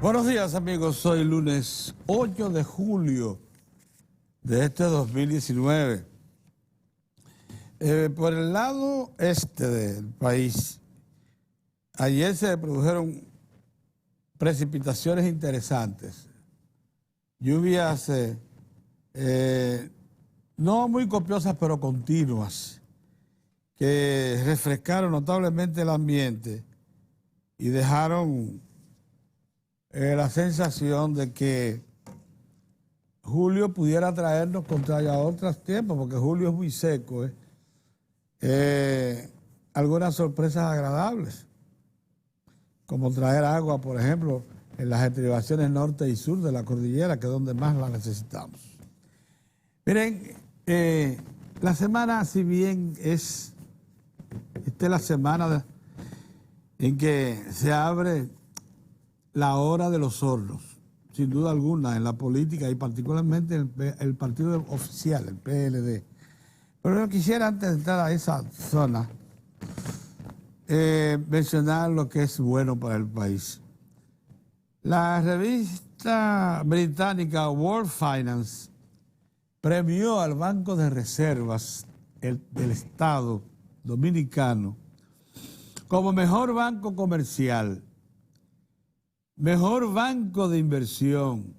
Buenos días, amigos. Hoy lunes 8 de julio de este 2019. Por el lado este del país, ayer se produjeron precipitaciones interesantes. Lluvias no muy copiosas, pero continuas, que refrescaron notablemente el ambiente y dejaron la sensación de que julio pudiera traernos contra otros tiempos, porque julio es muy seco, algunas sorpresas agradables, como traer agua, por ejemplo, en las estribaciones norte y sur de la cordillera, que es donde más la necesitamos. Miren, la semana, si bien esta es la semana en que se abre la hora de los hornos, sin duda alguna, en la política y particularmente el partido oficial, el PLD. Pero yo quisiera, antes de entrar a esa zona, mencionar lo que es bueno para el país. La revista británica World Finance premió al Banco de Reservas del Estado Dominicano como mejor banco comercial, mejor banco de inversión,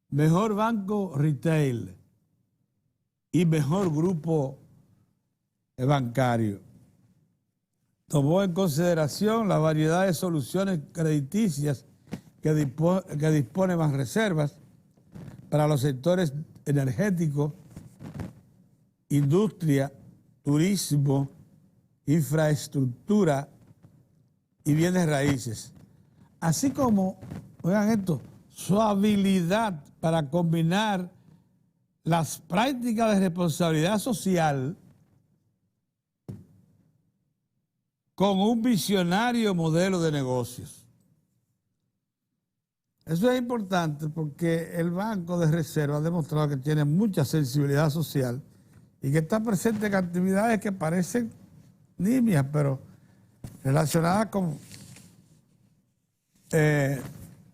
mejor banco retail y mejor grupo bancario. Tomó en consideración la variedad de soluciones crediticias que dispone Banreservas para los sectores energéticos, industria, turismo, infraestructura y bienes raíces. Así como, oigan esto, su habilidad para combinar las prácticas de responsabilidad social con un visionario modelo de negocios. Eso es importante porque el Banco de Reserva ha demostrado que tiene mucha sensibilidad social y que está presente en actividades que parecen nimias, pero relacionadas con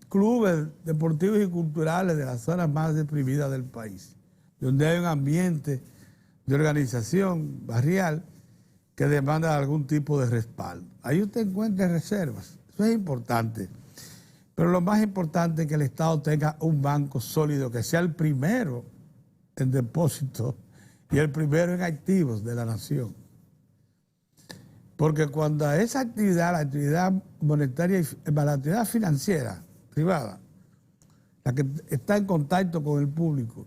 clubes deportivos y culturales de las zonas más deprimidas del país, donde hay un ambiente de organización barrial que demanda algún tipo de respaldo. Ahí usted encuentra reservas, eso es importante. Pero lo más importante es que el Estado tenga un banco sólido, que sea el primero en depósitos y el primero en activos de la nación. Porque cuando esa actividad, la actividad monetaria, la actividad financiera privada, la que está en contacto con el público,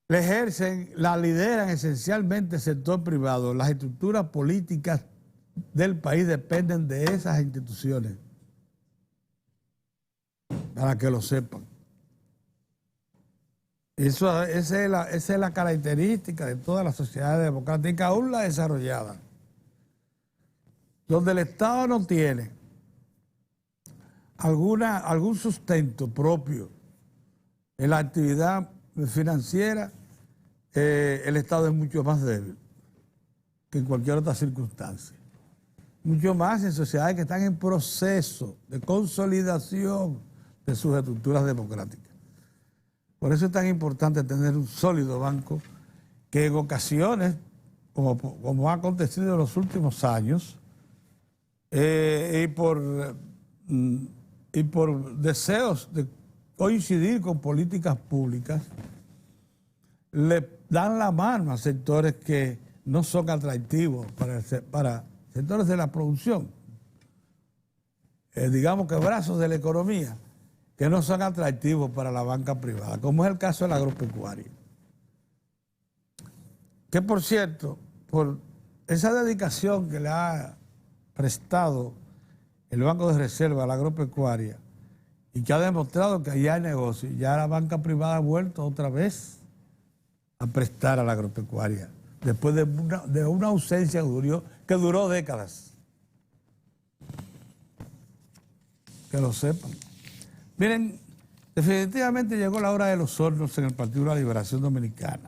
la ejercen, la lideran esencialmente el sector privado. Las estructuras políticas del país dependen de esas instituciones, para que lo sepan. Esa es la característica de todas las sociedades democráticas, aún la desarrollada, donde el Estado no tiene algún sustento propio en la actividad financiera. El Estado es mucho más débil que en cualquier otra circunstancia. Mucho más en sociedades que están en proceso de consolidación de sus estructuras democráticas. Por eso es tan importante tener un sólido banco que en ocasiones, como ha acontecido en los últimos años, y por deseos de coincidir con políticas públicas, le dan la mano a sectores que no son atractivos para sectores de la producción, digamos que brazos de la economía, que no son atractivos para la banca privada, como es el caso del agropecuario. Que, por cierto, por esa dedicación que le ha prestado el Banco de Reserva a la agropecuaria y que ha demostrado que allá hay negocio, ya la banca privada ha vuelto otra vez a prestar a la agropecuaria, después de una ausencia que duró décadas. Que lo sepan. Miren, definitivamente llegó la hora de los hornos en el Partido de la Liberación Dominicana.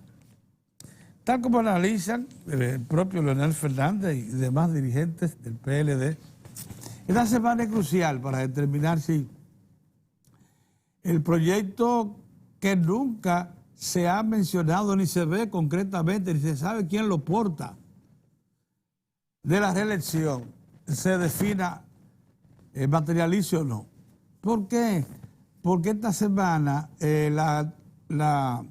Tal como analizan el propio Leonel Fernández y demás dirigentes del PLD, Esta semana es crucial para determinar si el proyecto que nunca se ha mencionado ni se ve concretamente, ni se sabe quién lo porta, de la reelección, se defina, materialice o no. ¿Por qué? Porque esta semana la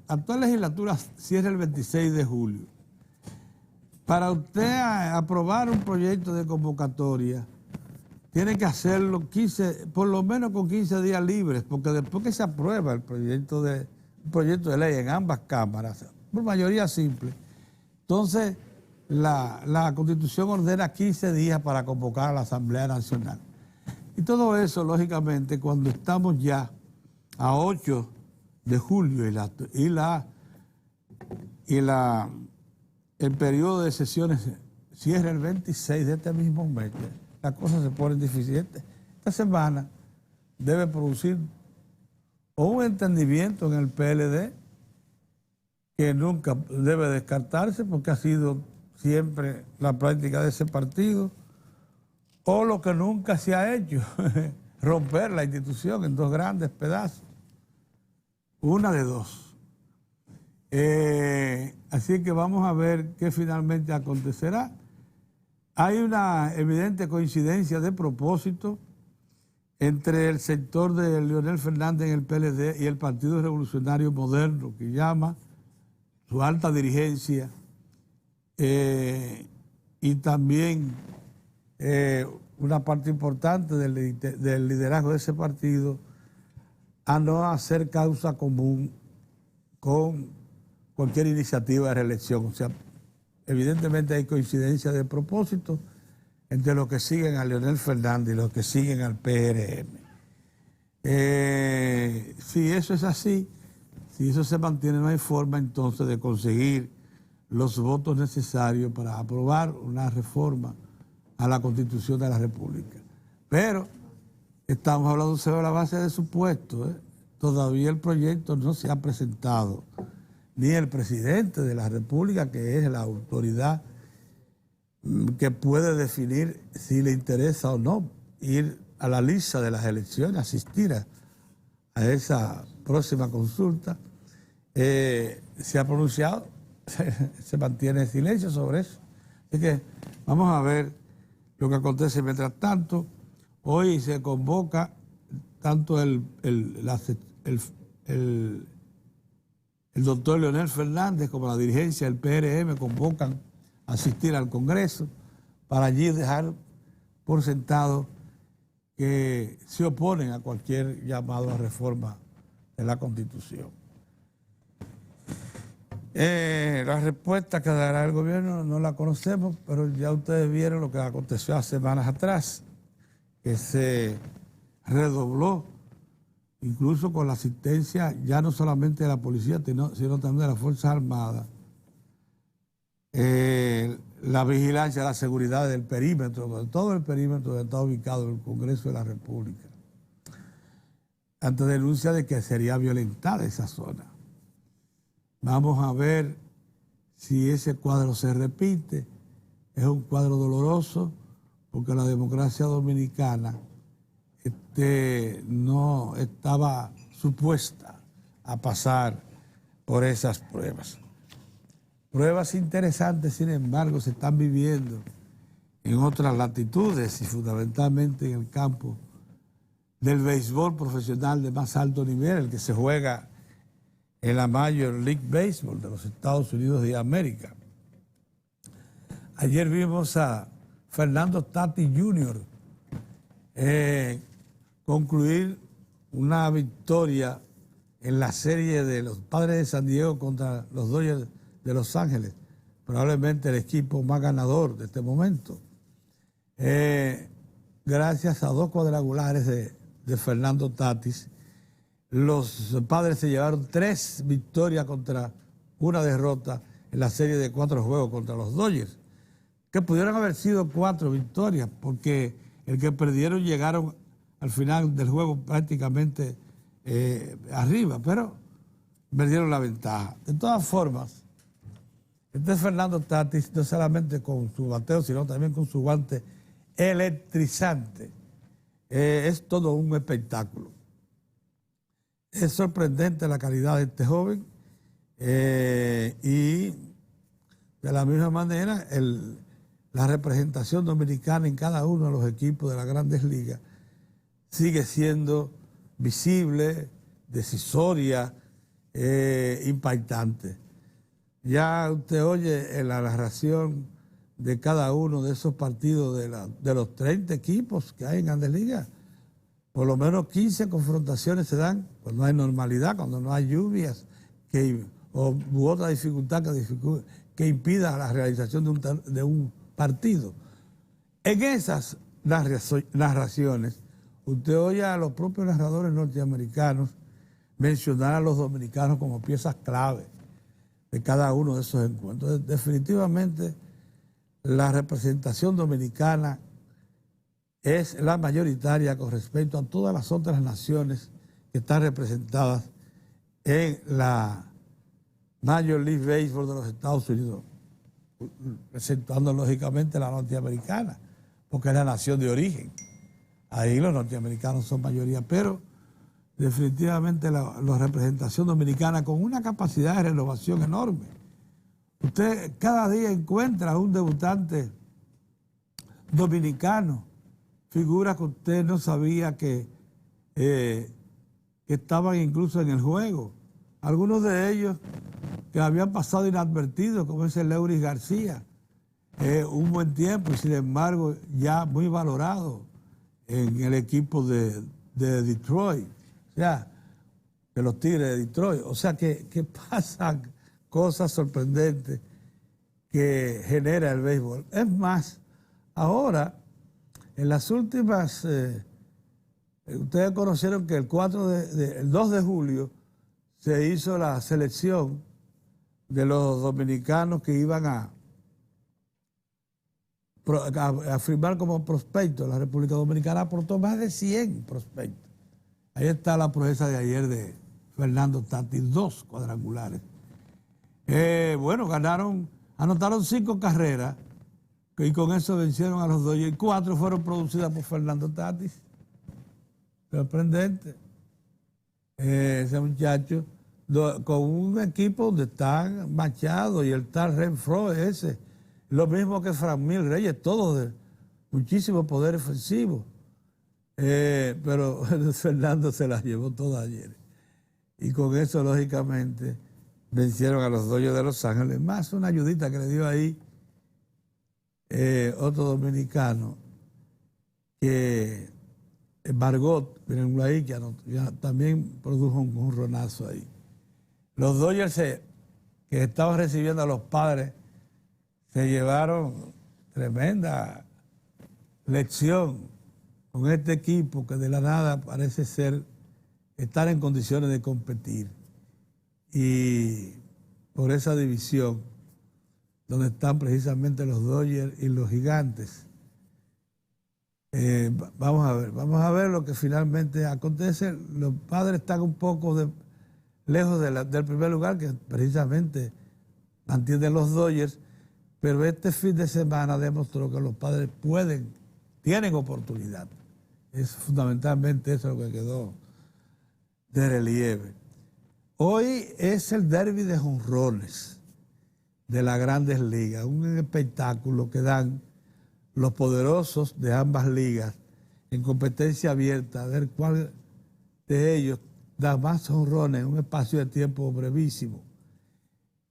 actual legislatura cierra el 26 de julio. Para usted aprobar un proyecto de convocatoria, tiene que hacerlo por lo menos con 15 días libres, porque después que se aprueba el proyecto de ley en ambas cámaras, por mayoría simple, entonces la Constitución ordena 15 días para convocar a la Asamblea Nacional. Y todo eso, lógicamente, cuando estamos ya a 8 de julio el periodo de sesiones cierra el 26 de este mismo mes, las cosas se ponen difíciles. Esta semana debe producir un entendimiento en el PLD que nunca debe descartarse porque ha sido siempre la práctica de ese partido, o lo que nunca se ha hecho, romper la institución en dos grandes pedazos. Una de dos. Así que vamos a ver qué finalmente acontecerá. Hay una evidente coincidencia de propósito entre el sector de Leonel Fernández en el PLD y el Partido Revolucionario Moderno, que llama su alta dirigencia, y también una parte importante del liderazgo de ese partido, a no hacer causa común con cualquier iniciativa de reelección. O sea, evidentemente hay coincidencia de propósito entre los que siguen a Leonel Fernández y los que siguen al PRM. Si eso es así, si eso se mantiene, no hay forma entonces de conseguir los votos necesarios para aprobar una reforma a la Constitución de la República. Pero estamos hablando sobre la base de supuestos. Todavía el proyecto no se ha presentado, ni el presidente de la República, que es la autoridad que puede definir si le interesa o no ir a la lista de las elecciones, asistir a esa próxima consulta, se ha pronunciado, se mantiene en silencio sobre eso. Así que vamos a ver lo que acontece. Mientras tanto, hoy se convoca tanto el doctor Leonel Fernández como la dirigencia del PRM convocan a asistir al Congreso para allí dejar por sentado que se oponen a cualquier llamado a reforma de la Constitución. La respuesta que dará el gobierno no la conocemos, pero ya ustedes vieron lo que aconteció hace semanas atrás, que se redobló, incluso con la asistencia ya no solamente de la policía, sino también de las Fuerzas Armadas, la vigilancia, la seguridad del perímetro, de todo el perímetro donde está ubicado el Congreso de la República, ante denuncia de que sería violentada esa zona. Vamos a ver si ese cuadro se repite. Es un cuadro doloroso porque la democracia dominicana no estaba supuesta a pasar por esas pruebas. Pruebas interesantes, sin embargo, se están viviendo en otras latitudes y fundamentalmente en el campo del béisbol profesional de más alto nivel, el que se juega en la Major League Baseball de los Estados Unidos de América. Ayer vimos a Fernando Tatis Jr. Concluir una victoria en la serie de los Padres de San Diego contra los Dodgers de Los Ángeles, probablemente el equipo más ganador de este momento, gracias a 2 cuadrangulares de Fernando Tatis. Los Padres se llevaron 3 victorias contra una derrota en la serie de 4 juegos contra los Dodgers, que pudieron haber sido 4 victorias, porque el que perdieron llegaron al final del juego prácticamente arriba, pero perdieron la ventaja. De todas formas, este Fernando Tatis, no solamente con su bateo, sino también con su guante electrizante, Es todo un espectáculo. Es sorprendente la calidad de este joven y de la misma manera la representación dominicana en cada uno de los equipos de las grandes ligas sigue siendo visible, decisoria, impactante. Ya usted oye en la narración de cada uno de esos partidos de los 30 equipos que hay en Grandes Ligas, por lo menos 15 confrontaciones se dan cuando hay normalidad, cuando no hay lluvias u otra dificultad que impida la realización de un partido. En esas narraciones, usted oye a los propios narradores norteamericanos mencionar a los dominicanos como piezas clave de cada uno de esos encuentros. Definitivamente, la representación dominicana es la mayoritaria con respecto a todas las otras naciones que están representadas en la Major League Baseball de los Estados Unidos, presentando lógicamente la norteamericana, porque es la nación de origen. Ahí los norteamericanos son mayoría, pero definitivamente la representación dominicana con una capacidad de renovación enorme. Usted cada día encuentra un debutante dominicano, figuras que usted no sabía que estaban incluso en el juego. Algunos de ellos que habían pasado inadvertidos, como ese Leury García, un buen tiempo y sin embargo ya muy valorado en el equipo de Detroit, o sea, de los Tigres de Detroit. O sea que pasan cosas sorprendentes que genera el béisbol. Es más, ahora, en las últimas, ustedes conocieron que el 2 de julio se hizo la selección de los dominicanos que iban a firmar como prospectos. La República Dominicana aportó más de 100 prospectos. Ahí está la proeza de ayer de Fernando Tatis, 2 cuadrangulares. Bueno, anotaron 5 carreras y con eso vencieron a los Dodgers. 4 fueron producidas por Fernando Tatis. Sorprendente. Ese muchacho, con un equipo donde están Machado y el tal Renfroe ese, lo mismo que Franmil Reyes, todos de muchísimo poder ofensivo. Pero Fernando se las llevó todas ayer. Y con eso, lógicamente, vencieron a los Dodgers de Los Ángeles. Más una ayudita que le dio ahí otro dominicano, que Margot, miren ahí, que también produjo un jonronazo ahí. Los Dodgers que estaban recibiendo a los Padres se llevaron tremenda lección con este equipo que de la nada parece estar en condiciones de competir. Y por esa división, donde están precisamente los Dodgers y los Gigantes, vamos a ver lo que finalmente acontece. Los Padres están un poco lejos del primer lugar, que precisamente mantienen los Dodgers, pero este fin de semana demostró que los Padres tienen oportunidad. Es fundamentalmente eso lo que quedó de relieve. Hoy es el derbi de jonrones de las Grandes Ligas, un espectáculo que dan los poderosos de ambas ligas en competencia abierta, a ver cuál de ellos da más jonrones en un espacio de tiempo brevísimo.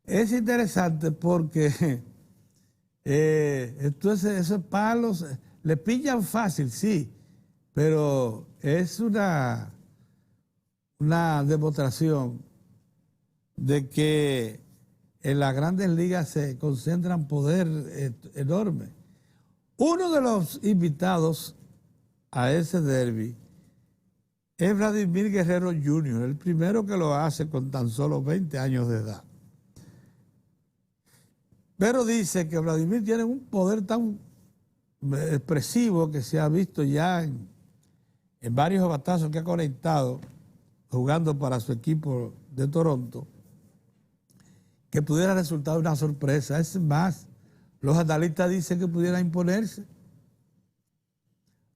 Es interesante porque esos palos le pillan fácil, sí, pero es una demostración de que en las Grandes Ligas se concentran poder enorme. Uno de los invitados a ese derbi es Vladimir Guerrero Jr., el primero que lo hace con tan solo 20 años de edad. Pero dice que Vladimir tiene un poder tan expresivo que se ha visto ya en varios batazos que ha conectado jugando para su equipo de Toronto, que pudiera resultar una sorpresa. Es más, los analistas dicen que pudiera imponerse.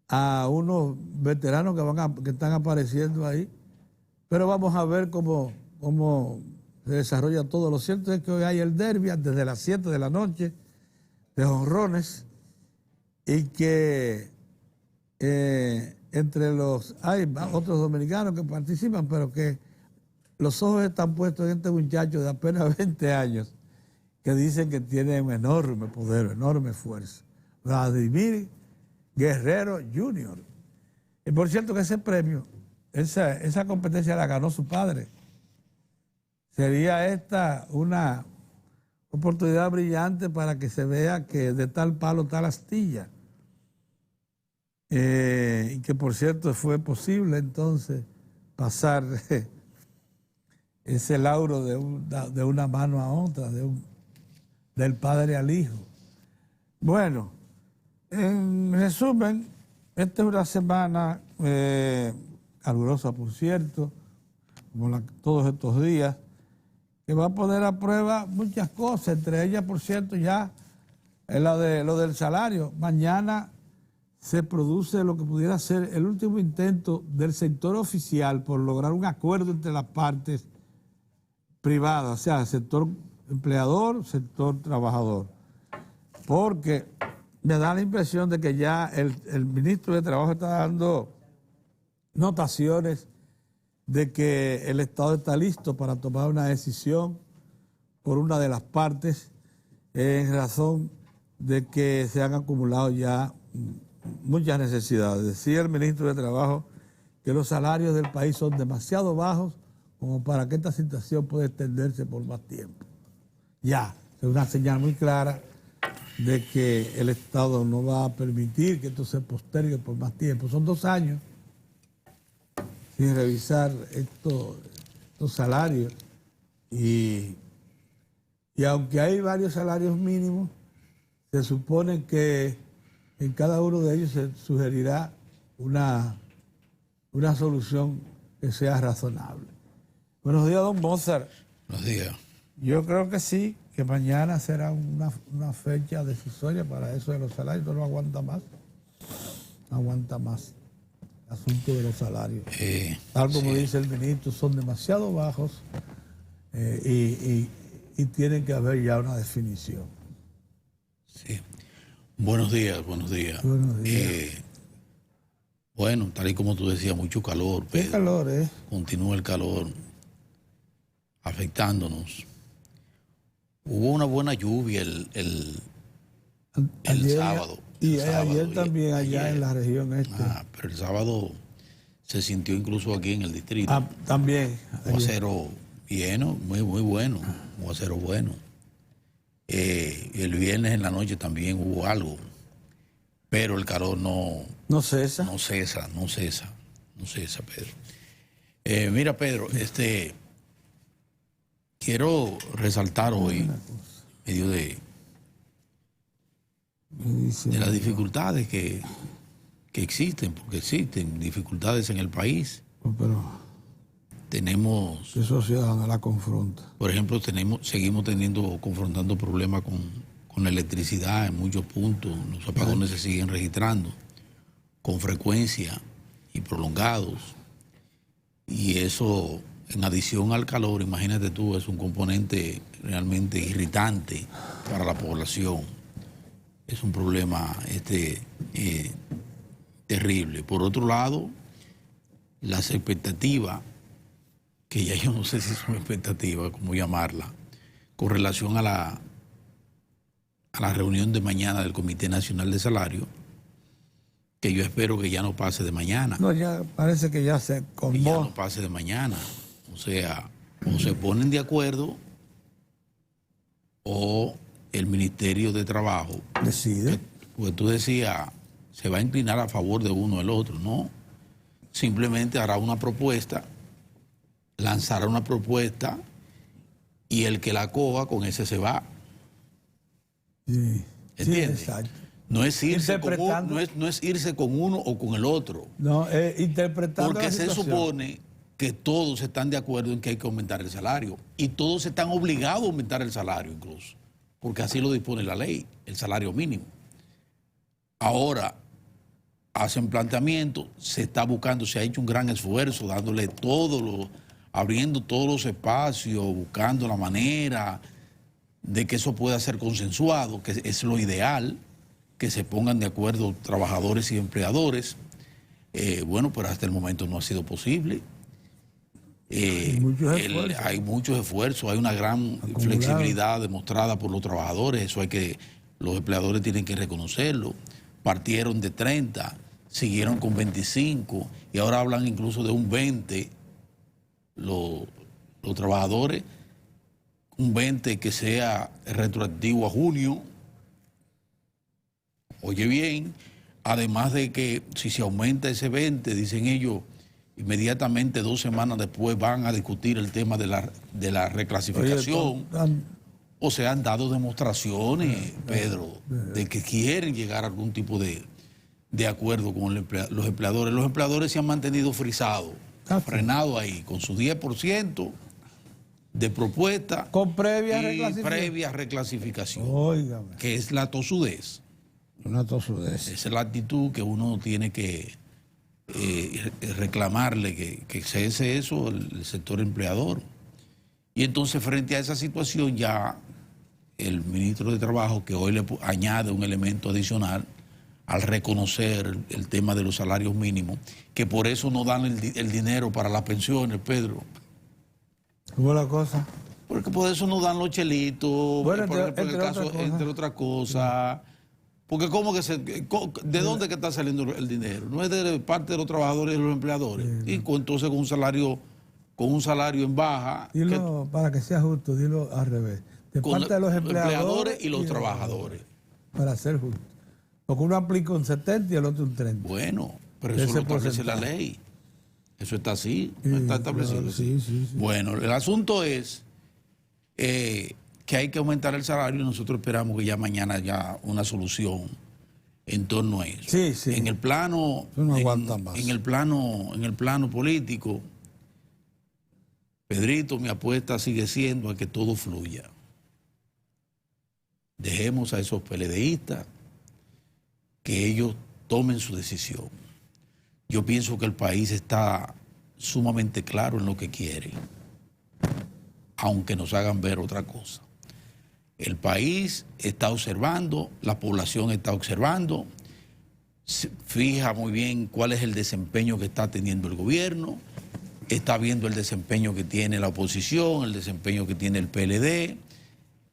a unos veteranos que están apareciendo ahí. Pero vamos a ver cómo se desarrolla todo. Lo cierto es que hoy hay el derbi desde las 7 de la noche de jonrones y que hay otros dominicanos que participan, pero que los ojos están puestos en este muchacho de apenas 20 años que dicen que tiene un enorme poder, enorme fuerza. Vladimir Guerrero Jr. Y por cierto que ese premio, esa competencia la ganó su padre. Sería esta una oportunidad brillante para que se vea que de tal palo tal astilla. Y que por cierto fue posible entonces pasar ese lauro de una mano a otra, del padre al hijo. Bueno, en resumen, esta es una semana calurosa, por cierto, como todos estos días, que va a poner a prueba muchas cosas, entre ellas, por cierto, ya lo del salario. Mañana se produce lo que pudiera ser el último intento del sector oficial por lograr un acuerdo entre las partes privadas, o sea, sector empleador, sector trabajador. Porque me da la impresión de que ya el ministro de Trabajo está dando notaciones de que el Estado está listo para tomar una decisión por una de las partes en razón de que se han acumulado ya muchas necesidades. Decía el ministro de Trabajo que los salarios del país son demasiado bajos como para que esta situación pueda extenderse por más tiempo. Ya, es una señal muy clara de que el Estado no va a permitir que esto se postergue por más tiempo. Son 2 años sin revisar estos salarios y aunque hay varios salarios mínimos, se supone que en cada uno de ellos se sugerirá una solución que sea razonable. Buenos días, don Mozart. Buenos días. Yo creo que sí, que mañana será una fecha decisoria para eso de los salarios. No aguanta más. No aguanta más. El asunto de los salarios. Tal como dice el ministro, son demasiado bajos y tiene que haber ya una definición. Sí. Buenos días, buenos días. Buenos días. Bueno, tal y como tú decías, mucho calor. ¿Qué calor, Continúa el calor afectándonos. Hubo una buena lluvia el sábado. Y ayer también allá en la región pero el sábado se sintió incluso aquí en el distrito. También. Un aguacero lleno, muy bueno. Un aguacero bueno. El viernes en la noche también hubo algo. Pero el calor no cesa. No cesa, Pedro. Mira, Pedro, quiero resaltar hoy, en medio de las dificultades que existen, porque existen dificultades en el país. Pero tenemos... ¿qué sociedad no la confronta? Por ejemplo, seguimos confrontando problemas con la electricidad en muchos puntos. Los apagones se siguen registrando con frecuencia y prolongados. Y eso, en adición al calor, imagínate tú, es un componente realmente irritante para la población. Es un problema terrible. Por otro lado, las expectativas, que ya yo no sé si son expectativas, cómo llamarla, con relación a la reunión de mañana del Comité Nacional de Salario, que yo espero que ya no pase de mañana. No, ya parece que ya se convocó. Que ya no pase de mañana. O sea, o se ponen de acuerdo o el Ministerio de Trabajo decide. Pues tú decías, se va a inclinar a favor de uno o el otro. No, simplemente hará una propuesta, lanzará una propuesta y el que la coja con ese se va. Sí. ¿Entiendes? Sí, exacto. No es irse con uno o con el otro. No, interpretando. Porque se supone que todos están de acuerdo en que hay que aumentar el salario. Y todos están obligados a aumentar el salario incluso. Porque así lo dispone la ley, el salario mínimo. Ahora, hacen planteamientos, se está buscando, se ha hecho un gran esfuerzo, dándole abriendo todos los espacios, buscando la manera de que eso pueda ser consensuado, que es lo ideal, que se pongan de acuerdo trabajadores y empleadores. Bueno, pero hasta el momento no ha sido posible. Hay muchos esfuerzos, hay una gran flexibilidad demostrada por los trabajadores, eso los empleadores tienen que reconocerlo. Partieron de 30, siguieron con 25 y ahora hablan incluso de un 20, los trabajadores, un 20 que sea retroactivo a junio. Oye bien, además de que si se aumenta ese 20, dicen ellos, inmediatamente 2 semanas después van a discutir el tema de la reclasificación. O sea, han dado demostraciones, Pedro, de que quieren llegar a algún tipo de acuerdo con los empleadores. Los empleadores se han mantenido frisados, frenados ahí, con su 10% de propuesta. Con previa reclasificación. Óigame. Que es la tosudez. Una tosudez. Esa es la actitud que uno tiene que reclamarle, que cese eso el sector empleador. Y entonces, frente a esa situación, ya el ministro de Trabajo, que hoy le añade un elemento adicional al reconocer el tema de los salarios mínimos, que por eso no dan el dinero para las pensiones, Pedro. ¿Cómo es la cosa? Porque por eso no dan los chelitos, bueno, entre otras cosas. Porque ¿de dónde que está saliendo el dinero? No es de parte de los trabajadores y de los empleadores. Y entonces con un salario en baja. Dilo, para que sea justo, dilo al revés. De parte de los empleadores y los trabajadores. Para ser justo. Porque uno aplica un 70 y el otro un 30. Bueno, pero eso lo establece la ley. Eso está así, no está establecido. Claro, sí. Bueno, el asunto es que hay que aumentar el salario y nosotros esperamos que ya mañana haya una solución en torno a eso. Sí. En el plano, no aguanta más. En el plano político, Pedrito, mi apuesta sigue siendo a que todo fluya. Dejemos a esos PLDistas que ellos tomen su decisión. Yo pienso que el país está sumamente claro en lo que quiere, aunque nos hagan ver otra cosa. El país está observando, la población está observando, fija muy bien cuál es el desempeño que está teniendo el gobierno, está viendo el desempeño que tiene la oposición, el desempeño que tiene el PLD,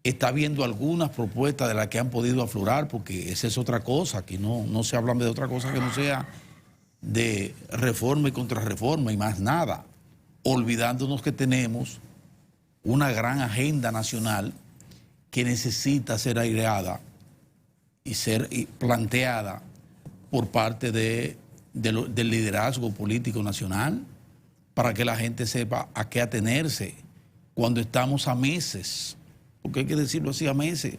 está viendo algunas propuestas de las que han podido aflorar, porque esa es otra cosa, que no se habla de otra cosa que no sea de reforma y contrarreforma y más nada, olvidándonos que tenemos una gran agenda nacional que necesita ser aireada y ser planteada por parte del liderazgo político nacional, para que la gente sepa a qué atenerse cuando estamos a meses, porque hay que decirlo así, a meses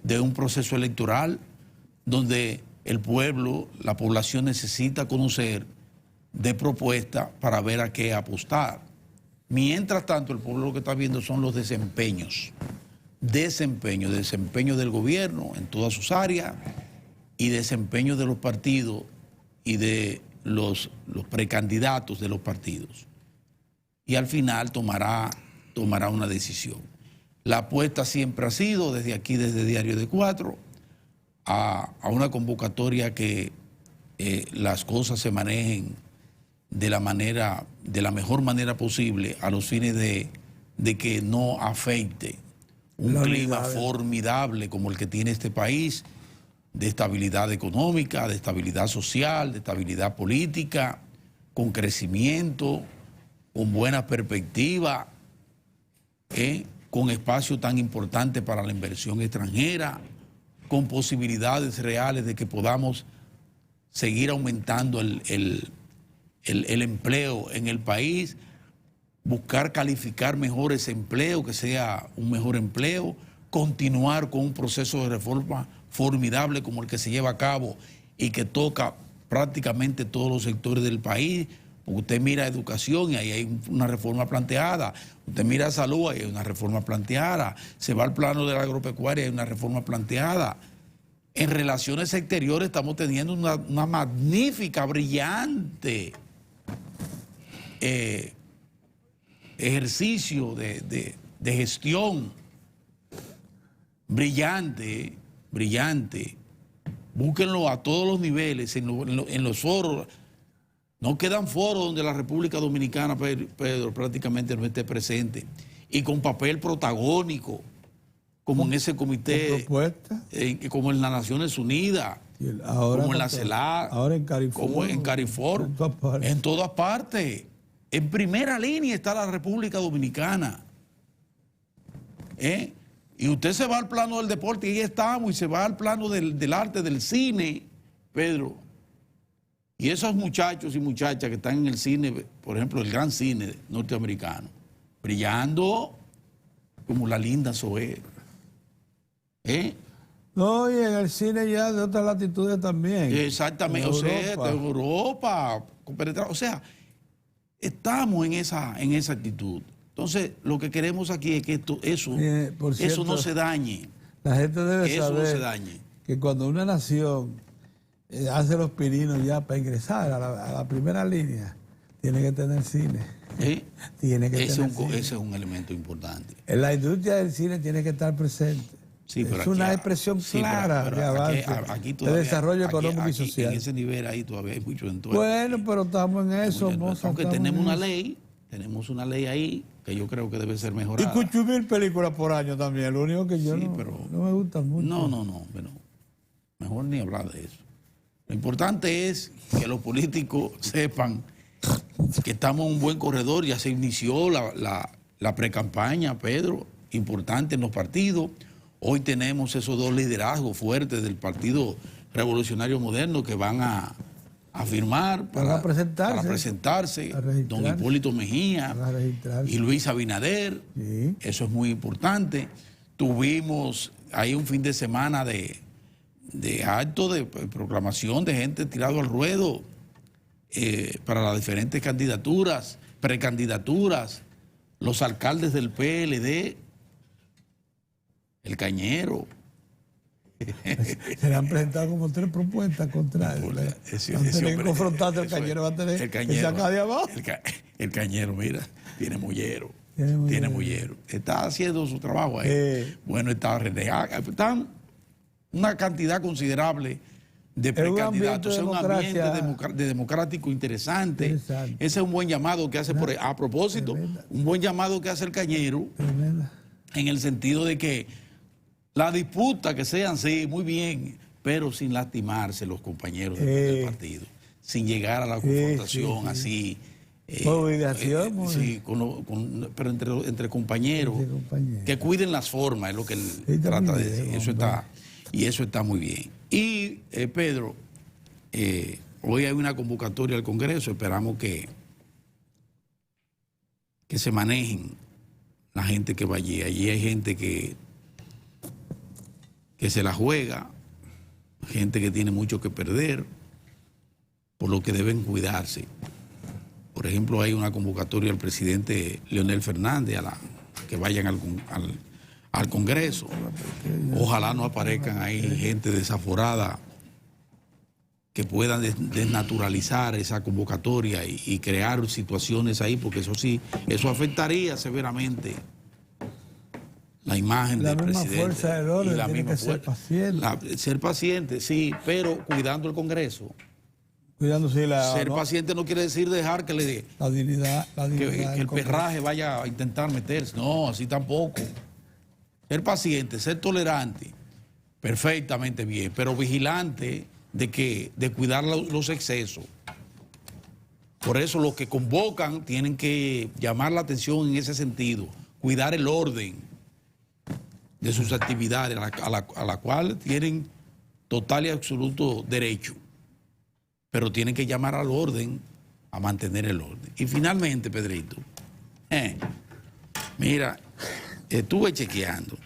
de un proceso electoral donde el pueblo, la población necesita conocer de propuestas para ver a qué apostar. Mientras tanto, el pueblo lo que está viendo son los desempeños del gobierno en todas sus áreas y desempeño de los partidos y de los precandidatos de los partidos. Y al final tomará una decisión. La apuesta siempre ha sido, desde aquí, desde Diario de Cuatro, a una convocatoria que las cosas se manejen de la mejor manera posible, a los fines de que no afecte un clima formidable como el que tiene este país, de estabilidad económica, de estabilidad social, de estabilidad política, con crecimiento, con buena perspectiva, con espacio tan importante para la inversión extranjera, con posibilidades reales de que podamos seguir aumentando el empleo en el país, buscar calificar mejor ese empleo, que sea un mejor empleo, continuar con un proceso de reforma formidable como el que se lleva a cabo y que toca prácticamente todos los sectores del país. Porque usted mira educación y ahí hay una reforma planteada, usted mira salud y hay una reforma planteada, se va al plano de la agropecuaria y hay una reforma planteada. En relaciones exteriores estamos teniendo una magnífica, brillante ejercicio de gestión. Brillante, brillante. Búsquenlo a todos los niveles, en los foros. No quedan foros donde la República Dominicana, Pedro, prácticamente no esté presente. Y con papel protagónico, como en ese comité, como en las Naciones Unidas, como en la CELAC, ahora en Cariforum, como en Cariforum, en todas partes. En primera línea está la República Dominicana. Y usted se va al plano del deporte, y ahí estamos, y se va al plano del arte, del cine, Pedro. Y esos muchachos y muchachas que están en el cine, por ejemplo, el gran cine norteamericano, brillando como la linda Zoé. No, y en el cine ya de otras latitudes también. Exactamente, o sea, de Europa. O sea, estamos en esa actitud. Entonces, lo que queremos aquí es que eso no se dañe. La gente debe eso saber no se dañe. Que cuando una nación hace los pininos ya para ingresar a la primera línea, tiene que tener cine. Tiene que tener cine. Ese es un elemento importante. En la industria del cine tiene que estar presente. Sí, pero es una expresión clara de avance, de desarrollo económico y social. En ese nivel ahí todavía hay mucho entorno. Bueno, pero estamos en eso. Aunque tenemos una ley ahí que yo creo que debe ser mejorada. Y 8,000 películas por año también, lo único que yo no me gusta mucho. No, mejor ni hablar de eso. Lo importante es que los políticos sepan que estamos en un buen corredor. Ya se inició la precampaña, Pedro, importante en los partidos. Hoy tenemos esos dos liderazgos fuertes del Partido Revolucionario Moderno que van a firmar para presentarse, don Hipólito Mejía y Luis Abinader. Sí. Eso es muy importante. Tuvimos ahí un fin de semana de acto de proclamación de gente tirado al ruedo para las diferentes candidaturas, precandidaturas, los alcaldes del PLD, el Cañero. Se le han presentado como 3 propuestas contra él. Antes de confrontarse, el Cañero va a tener que sacar de abajo. El Cañero, mira, tiene mollero. Tiene mollero. Está haciendo su trabajo ahí. Bueno, está René. Están una cantidad considerable de precandidatos. Es un ambiente democrático interesante. Ese es un buen llamado que hace, a propósito, un buen llamado que hace el Cañero, en el sentido de que la disputa que sean, sí, muy bien, pero sin lastimarse los compañeros del partido, sin llegar a la confrontación así. Pero entre compañeros, que cuiden las formas, es lo que él trata de decir. Eso está muy bien. Y Pedro, hoy hay una convocatoria al Congreso, esperamos que se manejen la gente que va allí. Allí hay gente que se la juega, gente que tiene mucho que perder, por lo que deben cuidarse. Por ejemplo, hay una convocatoria al presidente Leonel Fernández que vayan al Congreso. Ojalá no aparezcan ahí gente desaforada que puedan desnaturalizar esa convocatoria y crear situaciones ahí, porque eso afectaría severamente la imagen del presidente. La misma fuerza del orden tiene que ser paciente. Ser paciente, sí, pero cuidando el Congreso. Ser paciente no quiere decir dejar que le la dignidad que el perraje vaya a intentar meterse. No, así tampoco. Ser paciente, ser tolerante, perfectamente bien, pero vigilante de cuidar los excesos. Por eso los que convocan tienen que llamar la atención en ese sentido, cuidar el orden de sus actividades a la cual tienen total y absoluto derecho, pero tienen que llamar al orden, a mantener el orden. Y finalmente, Pedrito, mira, estuve chequeando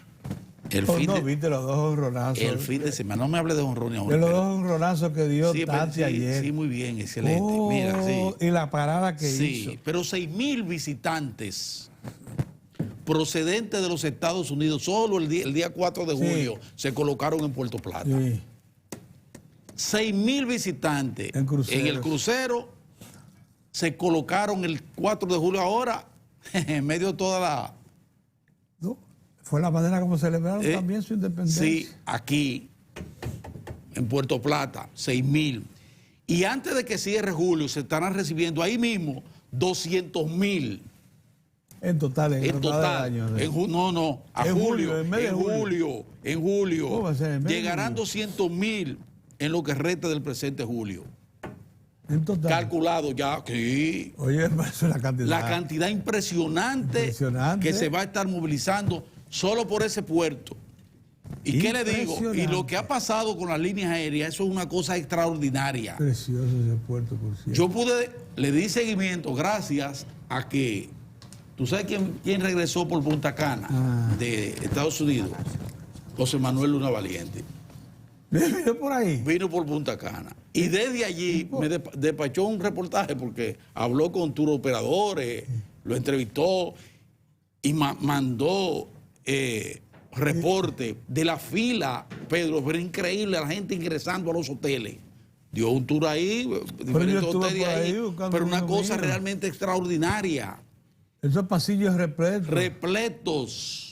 viste los 2 honronazos. El fin de semana, no me hable de honrones. De los 2 honronazos que dio Tati ayer. Sí, muy bien, excelente. Mira, sí. Y la parada que hizo. Sí, pero 6,000 visitantes procedentes de los Estados Unidos, solo el día 4 de julio se colocaron en Puerto Plata. 6.000 visitantes en el crucero. Se colocaron el 4 de julio ahora en medio de toda la... No, fue la manera como celebraron también su independencia. Sí, aquí, en Puerto Plata, 6.000. Y antes de que cierre julio, se estarán recibiendo ahí mismo 200.000. En total, en total. Año, En julio. ¿Cómo va a ser? ¿En Llegarán 200.000 en lo que resta del presente julio. En total. Calculado ya, sí. Oye, es una cantidad. La cantidad impresionante que se va a estar movilizando solo por ese puerto. ¿Y qué le digo? Y lo que ha pasado con las líneas aéreas, eso es una cosa extraordinaria. Precioso ese puerto, por cierto. Le di seguimiento gracias a que, ¿tú sabes quién regresó por Punta Cana de Estados Unidos? José Manuel Luna Valiente. ¿Vino por ahí? Vino por Punta Cana. Y desde allí me despachó un reportaje porque habló con tour operadores, lo entrevistó y mandó reporte de la fila, Pedro, pero increíble, la gente ingresando a los hoteles. Dio un tour ahí, diferentes hoteles ahí, pero una cosa realmente extraordinaria. Esos pasillos repletos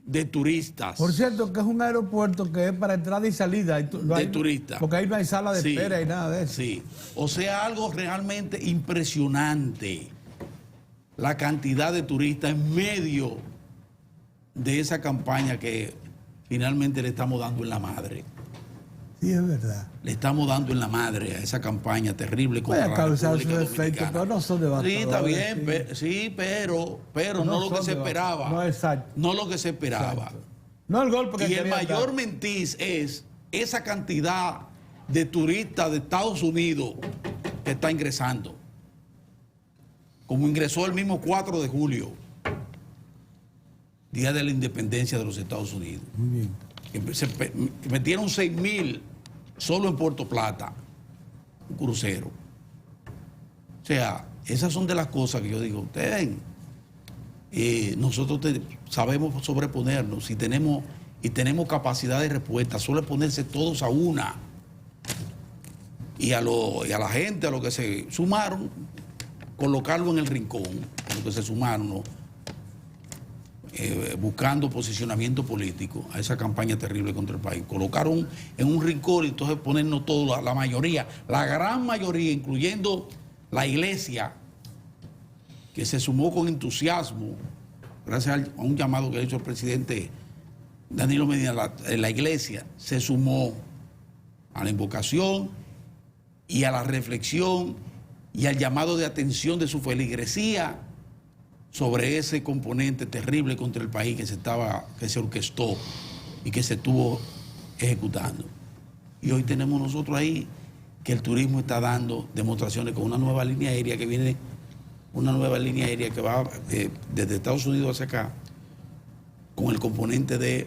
de turistas. Por cierto, que es un aeropuerto que es para entrada y salida. De turistas. Porque ahí no hay sala de espera y nada de eso. Sí, o sea, algo realmente impresionante. La cantidad de turistas en medio de esa campaña que finalmente le estamos dando en la madre. Sí, es verdad. Le estamos dando en la madre a esa campaña terrible contra la República Dominicana. Pero no son devastadores. Sí, está bien, pero no lo que se esperaba. No, exacto. No lo que se esperaba. Exacto. No el golpe que y el mayor mentiz es esa cantidad de turistas de Estados Unidos que está ingresando. Como ingresó el mismo 4 de julio, día de la independencia de los Estados Unidos. Muy bien. Que metieron 6.000 solo en Puerto Plata, un crucero. O sea, esas son de las cosas que yo digo, ustedes, nosotros sabemos sobreponernos y tenemos capacidad de respuesta, solo es ponerse todos a una. Y a la gente, a los que se sumaron, colocarlo en el rincón, a los que se sumaron, ¿no? Buscando posicionamiento político a esa campaña terrible contra el país. Colocaron en un rincón y entonces ponernos todos, la mayoría, la gran mayoría, incluyendo la iglesia, que se sumó con entusiasmo, gracias a un llamado que ha hecho el presidente Danilo Medina, la iglesia se sumó a la invocación y a la reflexión y al llamado de atención de su feligresía sobre ese componente terrible contra el país que se orquestó y que se estuvo ejecutando. Y hoy tenemos nosotros ahí que el turismo está dando demostraciones con una nueva línea aérea que viene, una nueva línea aérea que va desde Estados Unidos hacia acá, con el componente de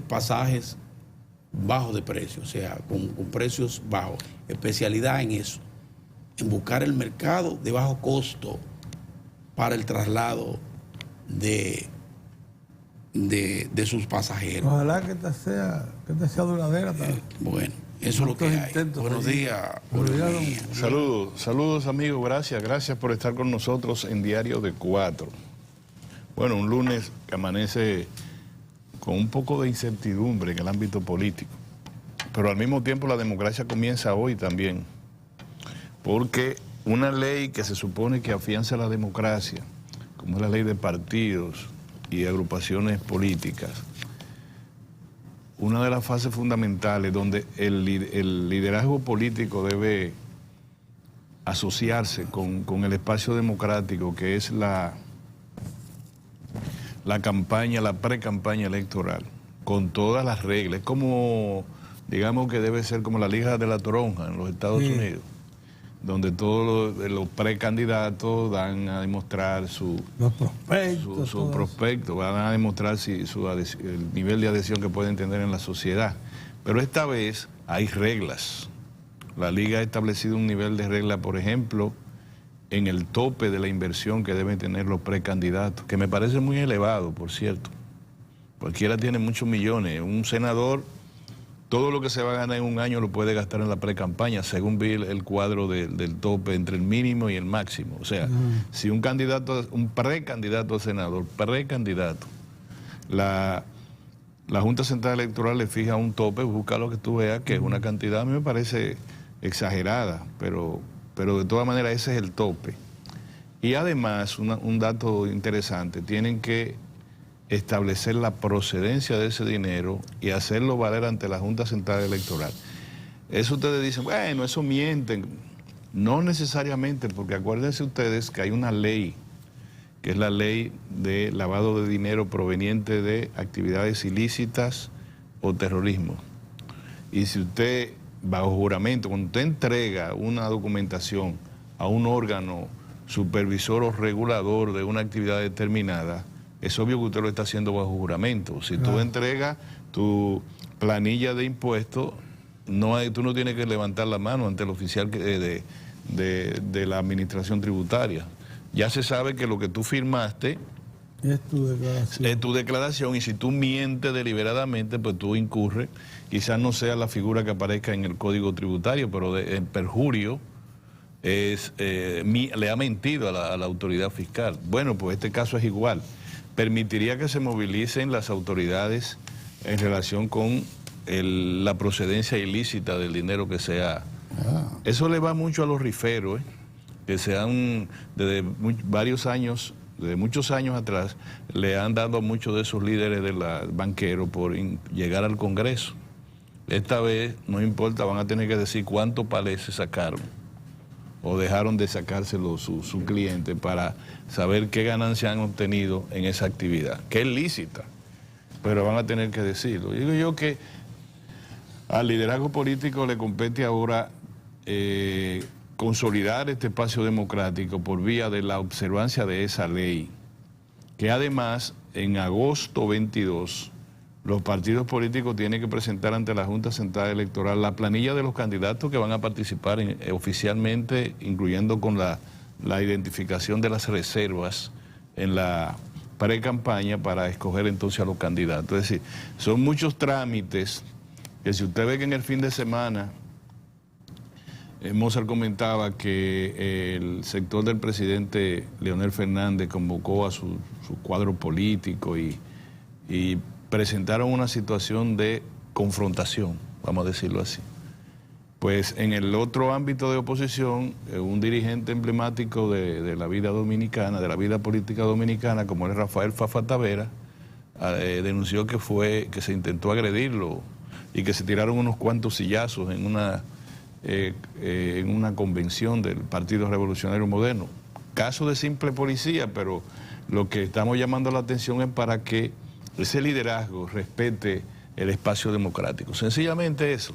pasajes bajos de precio, o sea, con precios bajos, especialidad en eso, en buscar el mercado de bajo costo para el traslado de sus pasajeros. Ojalá que esta sea duradera. Bueno, eso es lo que hay. Buenos días. Saludos amigos, gracias por estar con nosotros en Diario de 4. Bueno, un lunes que amanece con un poco de incertidumbre en el ámbito político, pero al mismo tiempo la democracia comienza hoy también, porque una ley que se supone que afianza la democracia, como es la ley de partidos y agrupaciones políticas, una de las fases fundamentales donde el liderazgo político debe asociarse con el espacio democrático, que es la campaña, la pre-campaña electoral, con todas las reglas, como, digamos que debe ser como la Liga de la Toronja en los Estados Unidos, donde todos los precandidatos dan a demostrar su prospecto, van a demostrar el nivel de adhesión que pueden tener en la sociedad. Pero esta vez hay reglas. La Liga ha establecido un nivel de regla, por ejemplo, en el tope de la inversión que deben tener los precandidatos, que me parece muy elevado, por cierto. Cualquiera tiene muchos millones. Un senador todo lo que se va a ganar en un año lo puede gastar en la pre-campaña, según vi el cuadro del tope entre el mínimo y el máximo. O sea, si un precandidato a senador, la Junta Central Electoral le fija un tope, busca lo que tú veas, que es una cantidad, a mí me parece exagerada, pero de todas maneras ese es el tope. Y además, un dato interesante, tienen que establecer la procedencia de ese dinero y hacerlo valer ante la Junta Central Electoral. Eso ustedes dicen, bueno, eso mienten. No necesariamente, porque acuérdense ustedes que hay una ley, que es la ley de lavado de dinero proveniente de actividades ilícitas o terrorismo. Y si usted, bajo juramento, cuando usted entrega una documentación a un órgano supervisor o regulador de una actividad determinada, es obvio que usted lo está haciendo bajo juramento. Si tú entregas tu planilla de impuestos, tú no tienes que levantar la mano ante el oficial de la administración tributaria. Ya se sabe que lo que tú firmaste es tu declaración. Y si tú mientes deliberadamente, pues tú incurres. Quizás no sea la figura que aparezca en el Código Tributario, pero en perjurio le ha mentido a la autoridad fiscal. Bueno, pues este caso es igual. Permitiría que se movilicen las autoridades en relación con la procedencia ilícita del dinero que sea. Eso le va mucho a los riferos, que desde varios años, desde muchos años atrás, le han dado a muchos de esos líderes de banqueros por llegar al Congreso. Esta vez, no importa, van a tener que decir cuántos palés se sacaron o dejaron de sacárselo su cliente para saber qué ganancias han obtenido en esa actividad, que es lícita, pero van a tener que decirlo. Digo yo que al liderazgo político le compete ahora consolidar este espacio democrático por vía de la observancia de esa ley, que además en agosto 22 los partidos políticos tienen que presentar ante la Junta Central Electoral la planilla de los candidatos que van a participar oficialmente, incluyendo con la identificación de las reservas en la pre-campaña para escoger entonces a los candidatos. Es decir, son muchos trámites que si usted ve que en el fin de semana Mozart comentaba que el sector del presidente Leonel Fernández convocó a su cuadro político y presentaron una situación de confrontación, vamos a decirlo así. Pues en el otro ámbito de oposición, un dirigente emblemático de la vida dominicana, de la vida política dominicana, como es Rafael Fafa Tavera, denunció que se intentó agredirlo y que se tiraron unos cuantos sillazos en una convención del Partido Revolucionario Moderno. Caso de simple policía, pero lo que estamos llamando la atención es para que ese liderazgo respete el espacio democrático. Sencillamente eso.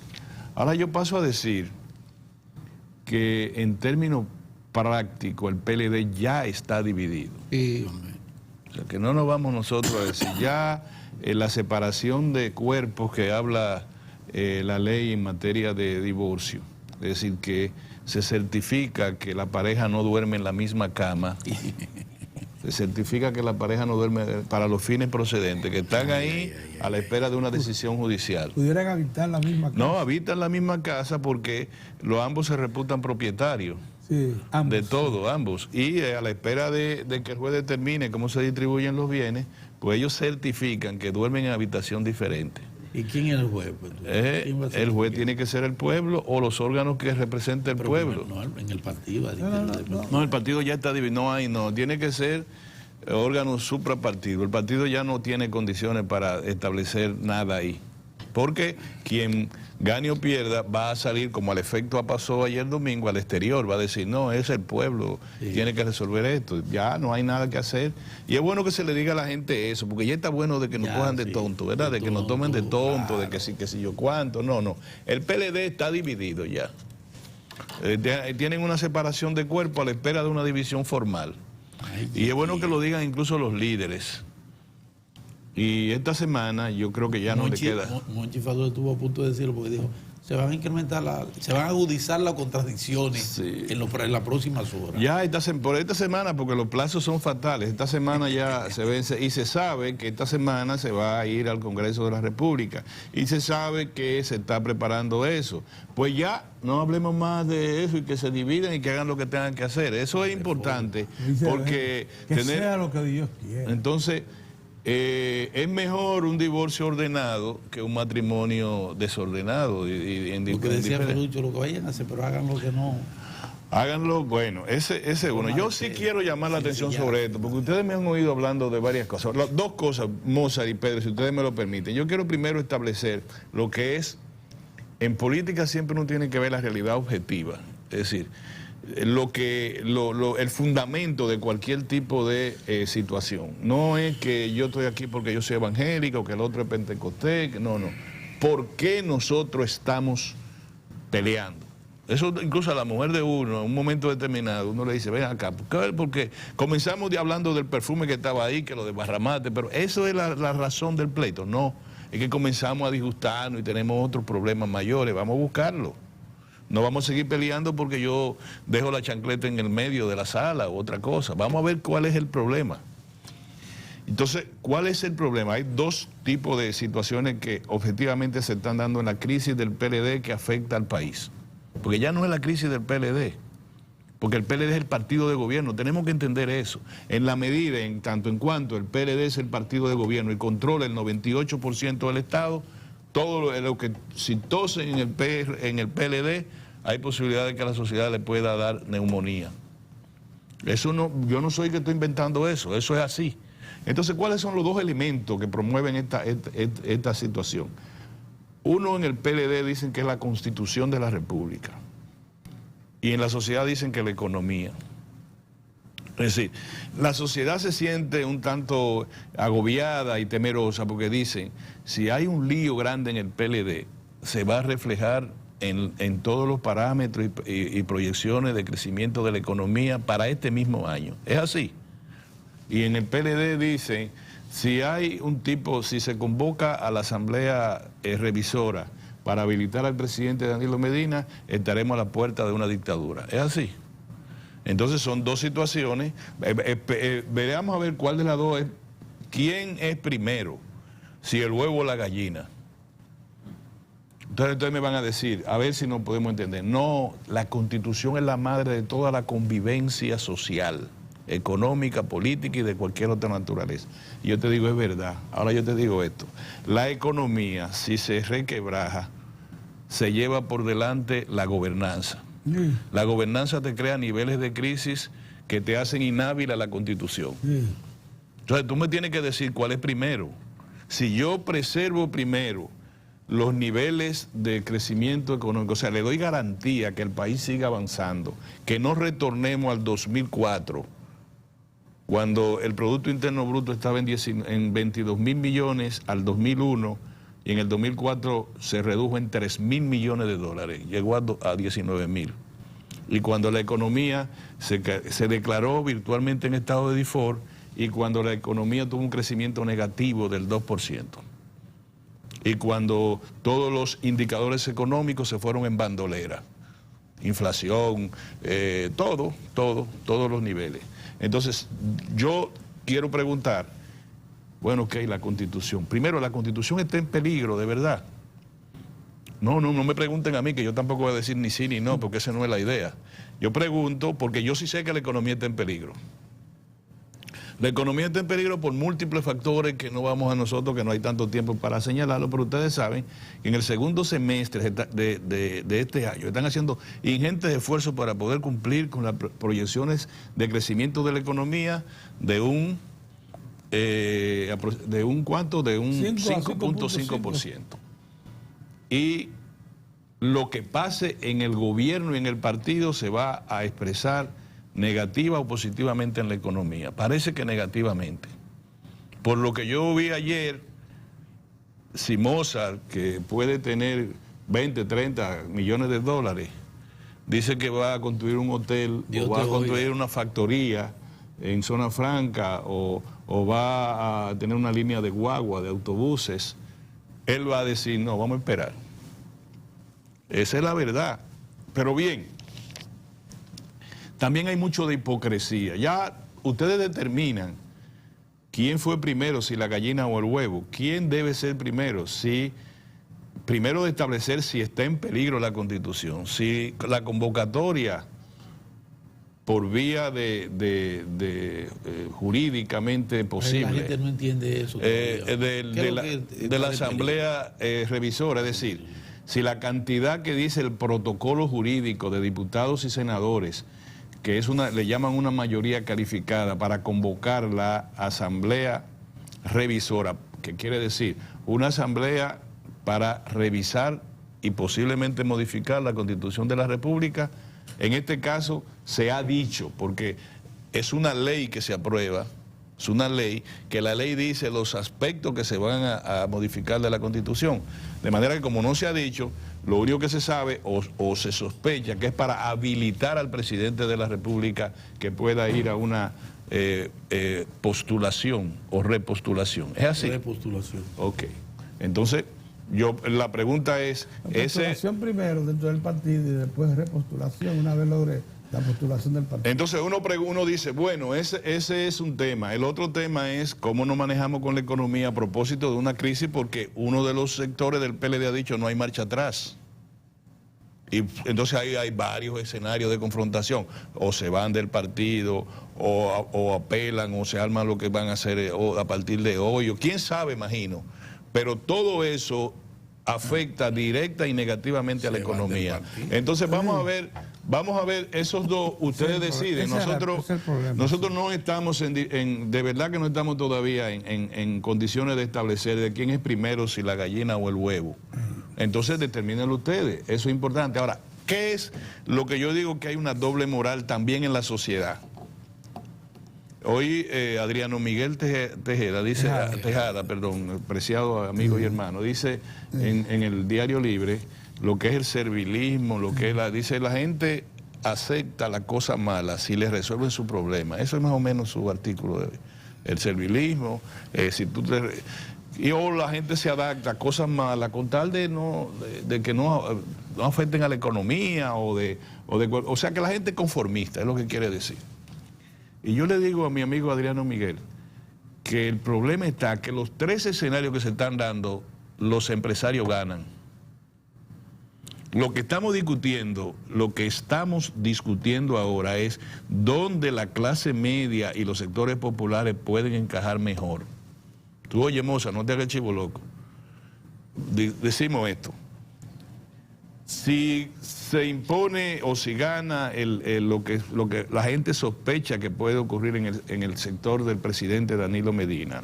Ahora yo paso a decir que en términos prácticos el PLD ya está dividido. O sea, que no nos vamos nosotros a decir ya la separación de cuerpos que habla la ley en materia de divorcio. Es decir, que se certifica que la pareja no duerme en la misma cama. Se certifica que la pareja no duerme para los fines procedentes, que están ahí a la espera de una decisión judicial. ¿Pudieran habitar la misma casa? No, habitan la misma casa porque ambos se reputan propietarios. Sí, ambos. De todo, ambos. Y a la espera de que el juez determine cómo se distribuyen los bienes, pues ellos certifican que duermen en habitación diferente. ¿Y quién es el juez? El juez tiene que ser el pueblo o los órganos que representen el pueblo. No, en el partido. No, el partido ya está dividido. No, tiene que ser órgano suprapartido. El partido ya no tiene condiciones para establecer nada ahí. Porque quien gane o pierda va a salir, como al efecto pasó ayer domingo, al exterior. Va a decir, no, es el pueblo, tiene que resolver esto. Ya no hay nada que hacer. Y es bueno que se le diga a la gente eso, porque ya está bueno de que nos cojan de tonto, ¿verdad? De que nos tomen de tonto, claro. De que sí yo cuánto. No. El PLD está dividido ya. Tienen una separación de cuerpo a la espera de una división formal. Y es bueno que lo digan incluso los líderes. Y esta semana yo creo que ya no le queda. Monchi Fadul estuvo a punto de decirlo porque dijo, se van a incrementar, se van a agudizar las contradicciones en las próximas horas. Ya por esta semana, porque los plazos son fatales, esta semana ya se vence y se sabe que esta semana se va a ir al Congreso de la República y se sabe que se está preparando eso. Pues ya no hablemos más de eso y que se dividan y que hagan lo que tengan que hacer. Eso es importante porque sea lo que Dios quiera. Entonces, es mejor un divorcio ordenado que un matrimonio desordenado. Lo que decía Pelucho, lo que vayan a hacer, pero hagan lo que no. Háganlo, bueno, ese es uno. Yo sí quiero llamar la atención sobre esto, porque ustedes me han oído hablando de varias cosas. Dos cosas, Mozart y Pedro, si ustedes me lo permiten. Yo quiero primero establecer lo que es, en política siempre uno tiene que ver la realidad objetiva. Es decir, el fundamento de cualquier tipo de situación. No es que yo estoy aquí porque yo soy evangélico, que el otro es pentecostés, no. ¿Por qué nosotros estamos peleando? Eso incluso a la mujer de uno, en un momento determinado, uno le dice, ven acá, porque comenzamos hablando del perfume que estaba ahí, que lo desbarramaste, pero eso es la razón del pleito. No, es que comenzamos a disgustarnos y tenemos otros problemas mayores, vamos a buscarlo. No vamos a seguir peleando porque yo dejo la chancleta en el medio de la sala o otra cosa. Vamos a ver cuál es el problema. Entonces, ¿cuál es el problema? Hay dos tipos de situaciones que objetivamente se están dando en la crisis del PLD que afecta al país. Porque ya no es la crisis del PLD, porque el PLD es el partido de gobierno. Tenemos que entender eso. En la medida, en tanto en cuanto el PLD es el partido de gobierno y controla el 98% del Estado, todo lo que si tosen en el PLD, hay posibilidad de que a la sociedad le pueda dar neumonía. Eso no, yo no soy que estoy inventando eso es así. Entonces, ¿cuáles son los dos elementos que promueven esta situación? Uno, en el PLD dicen que es la Constitución de la República y en la sociedad dicen que la economía. Es decir, la sociedad se siente un tanto agobiada y temerosa porque dicen, si hay un lío grande en el PLD, se va a reflejar en todos los parámetros y proyecciones de crecimiento de la economía para este mismo año. Es así. Y en el PLD dicen, si se convoca a la Asamblea Revisora para habilitar al presidente Danilo Medina, estaremos a la puerta de una dictadura. Es así. Entonces son dos situaciones. Veamos a ver cuál de las dos es. ¿Quién es primero? Si el huevo o la gallina. Entonces me van a decir, a ver si nos podemos entender. No, la Constitución es la madre de toda la convivencia social, económica, política y de cualquier otra naturaleza. Y yo te digo, es verdad. Ahora yo te digo esto. La economía, si se requebraja, se lleva por delante la gobernanza. La gobernanza te crea niveles de crisis que te hacen inhábil a la Constitución. Entonces tú me tienes que decir cuál es primero. Si yo preservo primero los niveles de crecimiento económico, o sea, le doy garantía que el país siga avanzando, que no retornemos al 2004, cuando el Producto Interno Bruto estaba en 22 mil millones al 2001, y en el 2004 se redujo en 3 mil millones de dólares, llegó a 19 mil. Y cuando la economía se declaró virtualmente en estado de default, y cuando la economía tuvo un crecimiento negativo del 2%. Y cuando todos los indicadores económicos se fueron en bandolera, inflación, todos los niveles. Entonces, yo quiero preguntar, bueno, ok, la Constitución. Primero, la Constitución está en peligro, de verdad. No me pregunten a mí, que yo tampoco voy a decir ni sí ni no, porque esa no es la idea. Yo pregunto porque yo sí sé que la economía está en peligro. La economía está en peligro por múltiples factores que no vamos a nosotros, que no hay tanto tiempo para señalarlo, pero ustedes saben que en el segundo semestre de este año están haciendo ingentes esfuerzos para poder cumplir con las proyecciones de crecimiento de la economía de un 5.5%. Y lo que pase en el gobierno y en el partido se va a expresar negativa o positivamente en la economía. Parece que negativamente. Por lo que yo vi ayer, si Mozart, que puede tener 20, 30 millones de dólares, dice que va a construir un hotel o va a construir una factoría en zona franca o va a tener una línea de guagua, de autobuses, él va a decir, no, vamos a esperar. Esa es la verdad. Pero bien, también hay mucho de hipocresía. Ya ustedes determinan quién fue primero, si la gallina o el huevo. ¿Quién debe ser primero? Primero de establecer si está en peligro la Constitución, si la convocatoria por vía jurídicamente posible. La gente no entiende eso. De la Asamblea Revisora, es decir, si la cantidad que dice el protocolo jurídico de diputados y senadores, que es le llaman una mayoría calificada para convocar la Asamblea Revisora, que quiere decir una asamblea para revisar y posiblemente modificar la Constitución de la República. En este caso se ha dicho, porque es una ley que se aprueba, es una ley que la ley dice los aspectos que se van a modificar de la Constitución. De manera que como no se ha dicho, lo único que se sabe o se sospecha que es para habilitar al presidente de la República que pueda ir a una postulación o repostulación. ¿Es así? Repostulación. Ok. Entonces, la pregunta es... Postulación primero dentro del partido y después repostulación una vez logre la postulación del partido. Entonces uno dice, bueno, ese es un tema. El otro tema es cómo nos manejamos con la economía a propósito de una crisis, porque uno de los sectores del PLD ha dicho no hay marcha atrás. Y entonces ahí hay varios escenarios de confrontación. O se van del partido, o apelan, o se arman lo que van a hacer a partir de hoy. O quién sabe, imagino. Pero todo eso afecta directa y negativamente a la economía. Entonces vamos a ver esos dos, ustedes deciden. Nosotros no estamos de verdad que no estamos todavía en condiciones de establecer de quién es primero, si la gallina o el huevo. Entonces determínenlo ustedes, eso es importante. Ahora, ¿qué es lo que yo digo que hay una doble moral también en la sociedad? Hoy Adriano Miguel Tejada dice, Tejada, perdón, preciado amigo y hermano, dice en el Diario Libre lo que es el servilismo, lo que es dice la gente acepta la cosa mala si le resuelven su problema. Eso es más o menos su artículo de hoy. El servilismo, o la gente se adapta a cosas malas con tal de que no afecten a la economía o sea que la gente es conformista, es lo que quiere decir. Y yo le digo a mi amigo Adriano Miguel que el problema está que los tres escenarios que se están dando, los empresarios ganan. Lo que estamos discutiendo ahora es dónde la clase media y los sectores populares pueden encajar mejor. Tú, oye, Moza, no te hagas chivo loco. Decimos esto. Si se impone o si gana lo que la gente sospecha que puede ocurrir en el sector del presidente Danilo Medina,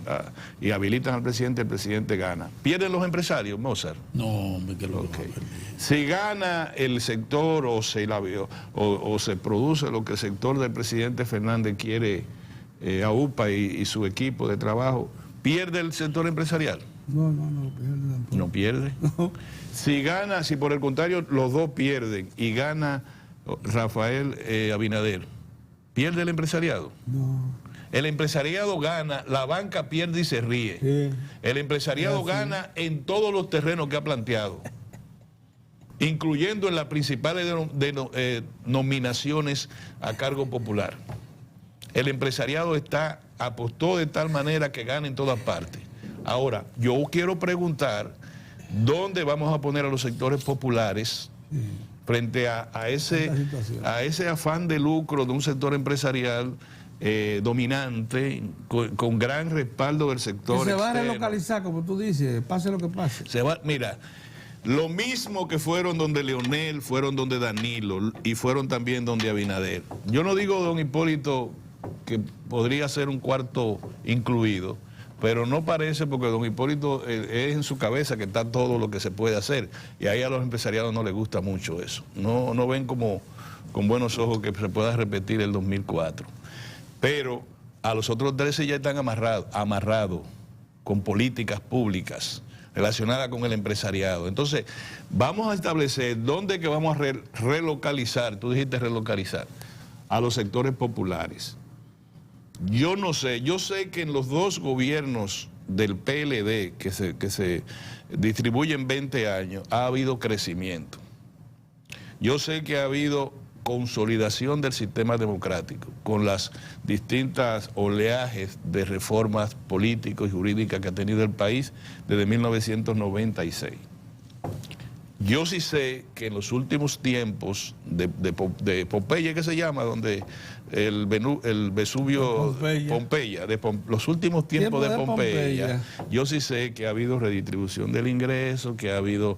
y habilitan al presidente, el presidente gana. ¿Pierden los empresarios, Mozart? No, hombre, que lo okay. Si gana el sector o se produce lo que el sector del presidente Fernández quiere, AUPA y su equipo de trabajo, ¿pierde el sector empresarial? No pierde tampoco. ¿No pierde? No. Si por el contrario los dos pierden y gana Rafael Abinader, ¿pierde el empresariado? No. El empresariado gana, la banca pierde y se ríe. Sí. El empresariado gana en todos los terrenos que ha planteado, incluyendo en las principales nominaciones a cargo popular. El empresariado apostó de tal manera que gana en todas partes. Ahora, yo quiero preguntar, ¿dónde vamos a poner a los sectores populares frente a ese afán de lucro de un sector empresarial dominante, con gran respaldo del sector que se va externo? a relocalizar, como tú dices, pase lo que pase. Mira, lo mismo que fueron donde Leonel, fueron donde Danilo y fueron también donde Abinader. Yo no digo don Hipólito que podría ser un cuarto incluido, pero no parece, porque don Hipólito es en su cabeza que está todo lo que se puede hacer, y ahí a los empresariados no les gusta mucho eso. No ven como con buenos ojos que se pueda repetir el 2004. Pero a los otros 13 ya están amarrados con políticas públicas relacionadas con el empresariado. Entonces, vamos a establecer dónde que vamos a relocalizar, tú dijiste relocalizar, a los sectores populares. Yo no sé, yo sé que en los dos gobiernos del PLD que se distribuyen 20 años ha habido crecimiento. Yo sé que ha habido consolidación del sistema democrático con las distintas oleajes de reformas políticas y jurídicas que ha tenido el país desde 1996. Yo sí sé que en los últimos tiempos de Pompeya, ¿qué se llama? Donde el Vesubio Pompeya, los últimos tiempos de Pompeya, yo sí sé que ha habido redistribución del ingreso, que ha habido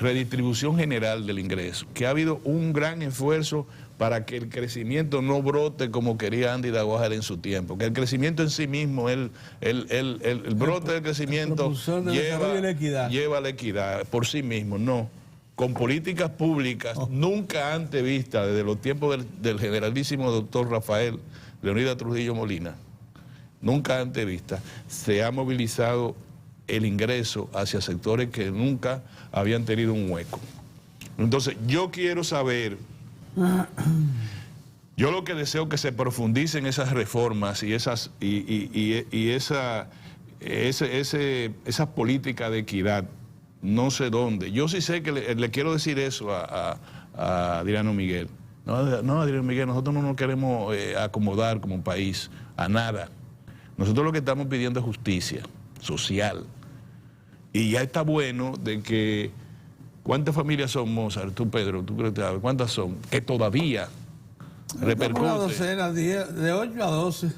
redistribución general del ingreso, que ha habido un gran esfuerzo para que el crecimiento no brote como quería Andy Daguajar en su tiempo, que el crecimiento en sí mismo, el brote del crecimiento lleva la equidad por sí mismo, no. Con políticas públicas nunca antes vistas desde los tiempos del generalísimo doctor Rafael Leonidas Trujillo Molina, nunca antes vista, se ha movilizado el ingreso hacia sectores que nunca habían tenido un hueco. Entonces, yo quiero saber, yo lo que deseo que se profundicen esas reformas y esa política de equidad, no sé dónde. Yo sí sé que le quiero decir eso a Adriano Miguel. No, Adriano Miguel, nosotros no nos queremos acomodar como país a nada. Nosotros lo que estamos pidiendo es justicia social. Y ya está bueno de que... ¿Cuántas familias son, Mozart? Tú, Pedro, ¿tú crees que sabes cuántas son? Que todavía repercuten. Una docena, de 8 a 12.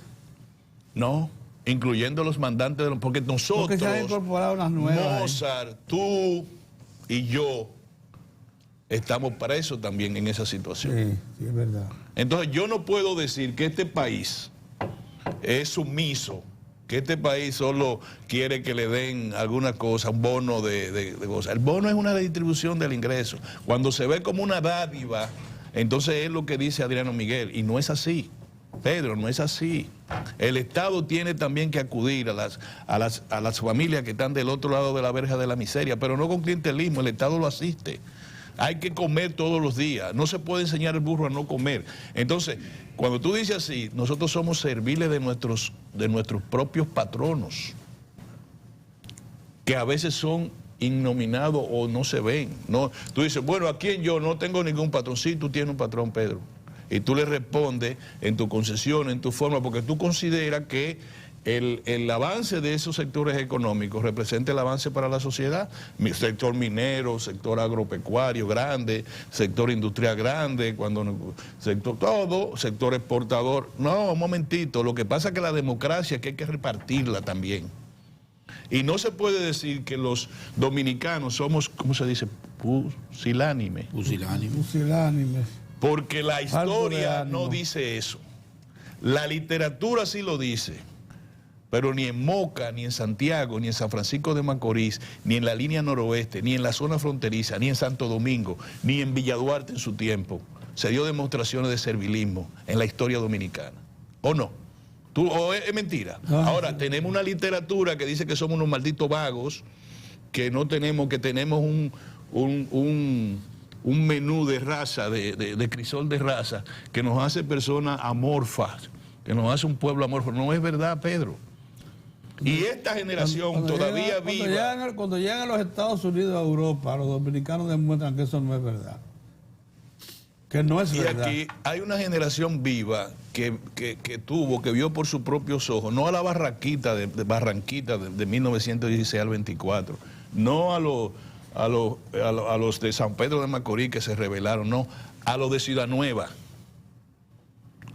No, incluyendo los mandantes de los... Porque nosotros... Porque se han incorporado unas nuevas. Mozart, tú y yo estamos presos también en esa situación. Sí, es verdad. Entonces yo no puedo decir que este país es sumiso, que este país solo quiere que le den alguna cosa, un bono de cosas. El bono es una redistribución del ingreso. Cuando se ve como una dádiva, entonces es lo que dice Adriano Miguel, y no es así. Pedro, no es así. El Estado tiene también que acudir a las familias que están del otro lado de la verja de la miseria, pero no con clientelismo, el Estado lo asiste. Hay que comer todos los días, no se puede enseñar al burro a no comer. Entonces, cuando tú dices así, nosotros somos serviles de nuestros propios patronos, que a veces son innominados o no se ven. No, tú dices, bueno, aquí yo no tengo ningún patrón. Sí, tú tienes un patrón, Pedro. Y tú le respondes en tu concesión, en tu forma, porque tú consideras que el avance de esos sectores económicos representa el avance para la sociedad. Sector minero, sector agropecuario grande, sector industrial grande, sector exportador. No, un momentito, lo que pasa es que la democracia que hay que repartirla también. Y no se puede decir que los dominicanos somos, ¿cómo se dice? Pusilánimes. Pusilánimes. Porque la historia no dice eso. La literatura sí lo dice. Pero ni en Moca, ni en Santiago, ni en San Francisco de Macorís, ni en la línea noroeste, ni en la zona fronteriza, ni en Santo Domingo, ni en Villa Duarte en su tiempo, se dio demostraciones de servilismo en la historia dominicana. ¿O no? ¿O es mentira? Ahora, tenemos una literatura que dice que somos unos malditos vagos, que no tenemos, que tenemos un menú de raza, de crisol de raza, que nos hace personas amorfas, que nos hace un pueblo amorfo. No es verdad, Pedro. Y esta generación todavía viva... Cuando llegan a los Estados Unidos, a Europa, los dominicanos demuestran que eso no es verdad. Que no es verdad. Y aquí hay una generación viva que vio por sus propios ojos, no a la Barranquita de 1916 al 24, no a los de San Pedro de Macorís que se rebelaron, no, a los de Ciudad Nueva,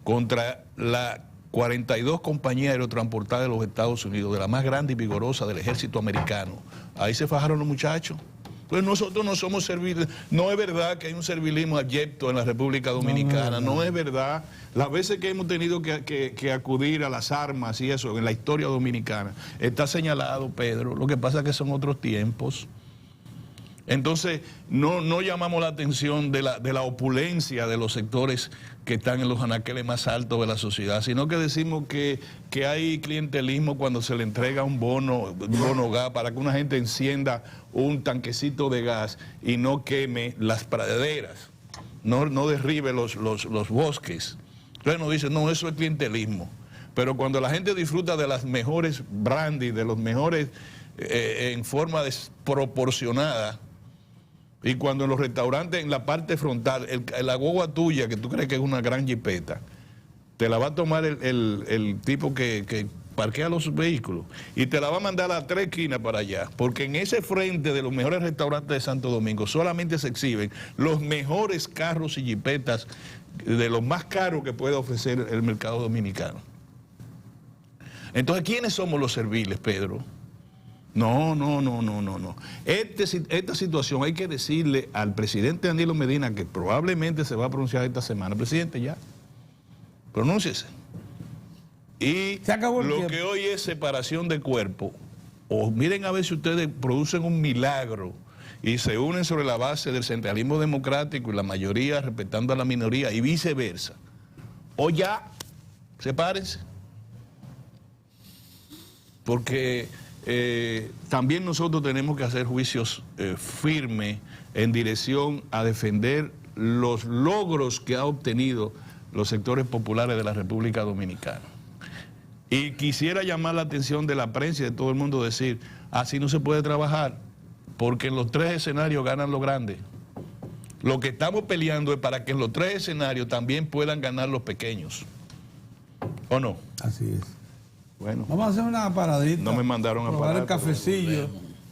contra la 42 compañías aerotransportadas de los Estados Unidos, de la más grande y vigorosa del ejército americano. Ahí se fajaron los muchachos. Pues nosotros no somos serviles. No es verdad que hay un servilismo abyecto en la República Dominicana. No es verdad. Las veces que hemos tenido que acudir a las armas y eso en la historia dominicana, está señalado, Pedro. Lo que pasa es que son otros tiempos. Entonces, no llamamos la atención de la opulencia de los sectores que están en los anaqueles más altos de la sociedad, sino que decimos que hay clientelismo cuando se le entrega un bono gas para que una gente encienda un tanquecito de gas y no queme las praderas, no derribe los bosques. Entonces nos dicen, no, eso es clientelismo. Pero cuando la gente disfruta de las mejores brandy, de los mejores en forma desproporcionada, Y cuando en los restaurantes, en la parte frontal, la guagua tuya, que tú crees que es una gran jipeta, te la va a tomar el tipo que parquea los vehículos y te la va a mandar a 3 esquinas para allá, porque en ese frente de los mejores restaurantes de Santo Domingo solamente se exhiben los mejores carros y jipetas de los más caros que puede ofrecer el mercado dominicano. Entonces, ¿quiénes somos los serviles, Pedro? No. Esta situación hay que decirle al presidente Danilo Medina, que probablemente se va a pronunciar esta semana. Presidente, ya, pronúnciese. Y Se acabó el lo tiempo. que hoy es separación de cuerpo, o miren a ver si ustedes producen un milagro y se unen sobre la base del centralismo democrático y la mayoría respetando a la minoría y viceversa. O ya, sepárense. Porque también nosotros tenemos que hacer juicios firmes en dirección a defender los logros que ha obtenido los sectores populares de la República Dominicana. Y quisiera llamar la atención de la prensa y de todo el mundo, decir, así no se puede trabajar, porque en los 3 escenarios ganan los grandes. Lo que estamos peleando es para que en los 3 escenarios también puedan ganar los pequeños. ¿O no? Así es. Bueno. Vamos a hacer una paradita. No me mandaron a probar parar, el cafecillo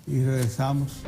y regresamos.